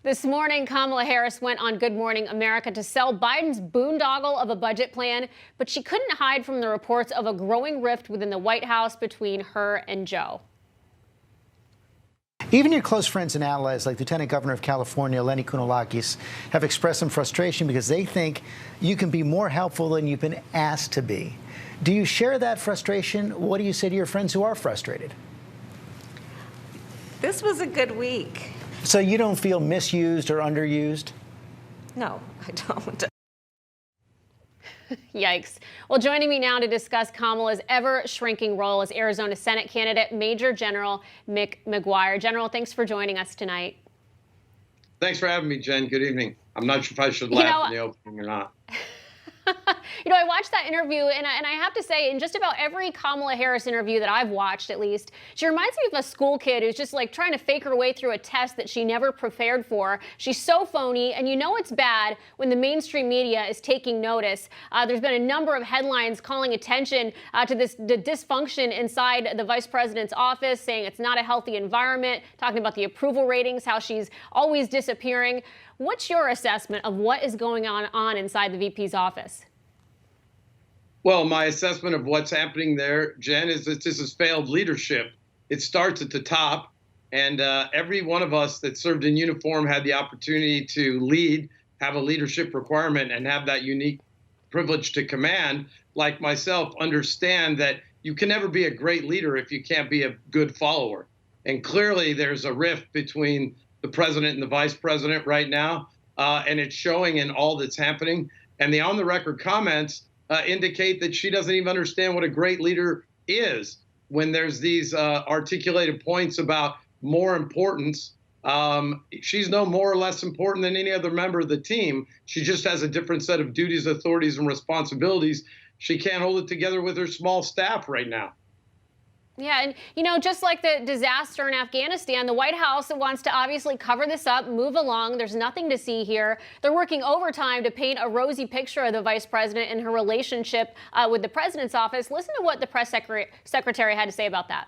This morning, Kamala Harris went on Good Morning America to sell Biden's boondoggle of a budget plan, but she couldn't hide from the reports of a growing rift within the White House between her and Joe. Even your close friends and allies like Lieutenant Governor of California, Lenny Kounalakis, have expressed some frustration because they think you can be more helpful than you've been asked to be. Do you share that frustration? What do you say to your friends who are frustrated? This was a good week. So you don't feel misused or underused? No, I don't. Yikes. Well, joining me now to discuss Kamala's ever-shrinking role as Arizona Senate candidate, Major General Mick McGuire. General, thanks for joining us tonight. Thanks for having me, Jen. Good evening. I'm not sure if I should laugh in the opening or not. I watched that interview, and I have to say, in just about every Kamala Harris interview that I've watched, at least, she reminds me of a school kid who's just like trying to fake her way through a test that she never prepared for. She's so phony, and you know it's bad when the mainstream media is taking notice. There's been a number of headlines calling attention to the dysfunction inside the vice president's office, saying it's not a healthy environment, talking about the approval ratings, how she's always disappearing. What's your assessment of what is going on inside the VP's office? Well, my assessment of what's happening there, Jen, is that this is failed leadership. It starts at the top, and every one of us that served in uniform had the opportunity to lead, have a leadership requirement, and have that unique privilege to command, like myself, understand that you can never be a great leader if you can't be a good follower. And clearly there's a rift between the president and the vice president right now, and it's showing in all that's happening. And the on-the-record comments indicate that she doesn't even understand what a great leader is when there's these articulated points about more importance. She's no more or less important than any other member of the team. She just has a different set of duties, authorities, and responsibilities. She can't hold it together with her small staff right now. Yeah, and just like the disaster in Afghanistan, the White House wants to obviously cover this up, move along. There's nothing to see here. They're working overtime to paint a rosy picture of the vice president and her relationship with the president's office. Listen to what the press secretary had to say about that.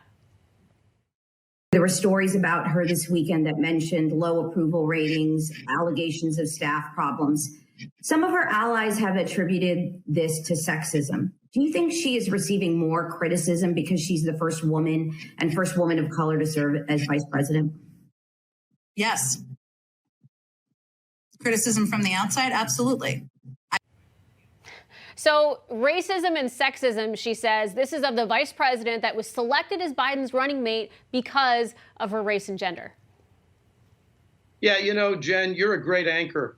There were stories about her this weekend that mentioned low approval ratings, allegations of staff problems. Some of her allies have attributed this to sexism. Do you think she is receiving more criticism because she's the first woman of color to serve as vice president? Yes. Criticism from the outside? Absolutely. So racism and sexism, she says, this is of the vice president that was selected as Biden's running mate because of her race and gender. Yeah, Jen, you're a great anchor.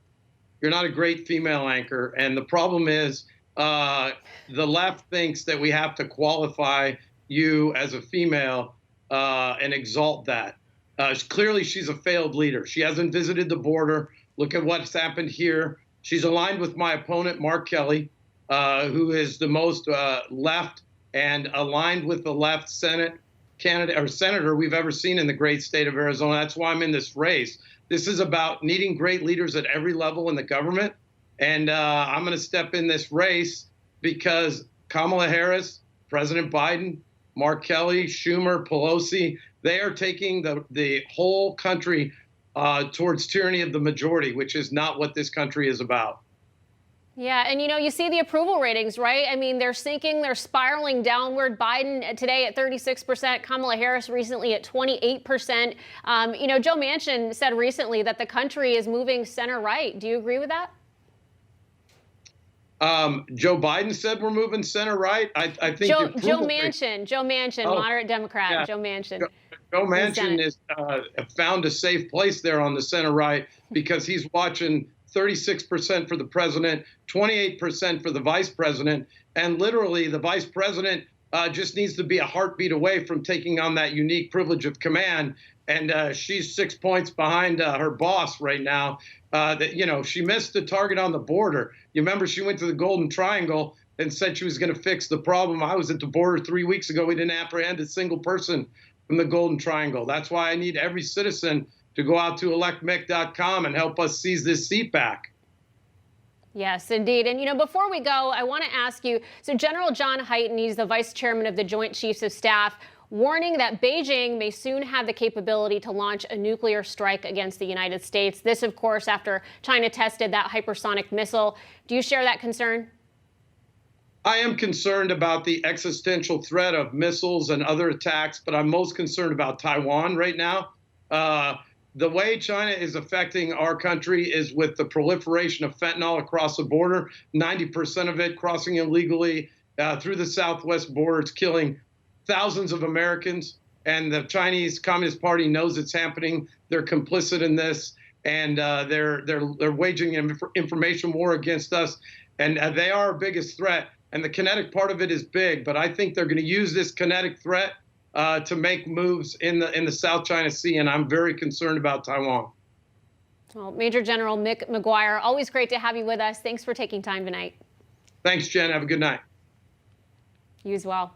You're not a great female anchor. And the problem is the left thinks that we have to qualify you as a female and exalt that. Clearly, she's a failed leader. She hasn't visited the border. Look at what's happened here. She's aligned with my opponent, Mark Kelly, who is the most left and aligned with the left Senate candidate or senator we've ever seen in the great state of Arizona. That's why I'm in this race. This is about needing great leaders at every level in the government. And I'm going to step in this race because Kamala Harris, President Biden, Mark Kelly, Schumer, Pelosi, they are taking the whole country towards tyranny of the majority, which is not what this country is about. Yeah, and you see the approval ratings, right? I mean, they're sinking, they're spiraling downward. Biden today at 36%, Kamala Harris recently at 28%. Joe Manchin said recently that the country is moving center right. Do you agree with that? Joe Biden said we're moving center right. I think Joe Manchin, moderate Democrat. Yeah. Joe Manchin. Joe Manchin is found a safe place there on the center right because he's watching 36% for the president, 28% for the vice president. And literally the vice president just needs to be a heartbeat away from taking on that unique privilege of command. And she's 6 points behind her boss right now. She missed the target on the border. You remember she went to the Golden Triangle and said she was going to fix the problem. I was at the border 3 weeks ago. We didn't apprehend a single person from the Golden Triangle. That's why I need every citizen to go out to electmick.com and help us seize this seat back. Yes, indeed. And, before we go, I want to ask you, so General John Hyten, he's the vice chairman of the Joint Chiefs of Staff. warning that Beijing may soon have the capability to launch a nuclear strike against the United States. This, of course, after China tested that hypersonic missile. Do you share that concern? I am concerned about the existential threat of missiles and other attacks, but I'm most concerned about Taiwan right now. The way China is affecting our country is with the proliferation of fentanyl across the border, 90% of it crossing illegally through the southwest border. It's killing thousands of Americans, and the Chinese Communist Party knows it's happening. They're complicit in this, and they're waging an information war against us, and they are our biggest threat. And the kinetic part of it is big, but I think they're going to use this kinetic threat to make moves in the South China Sea, and I'm very concerned about Taiwan. Well, Major General Mick McGuire, always great to have you with us. Thanks for taking time tonight. Thanks, Jen. Have a good night. You as well.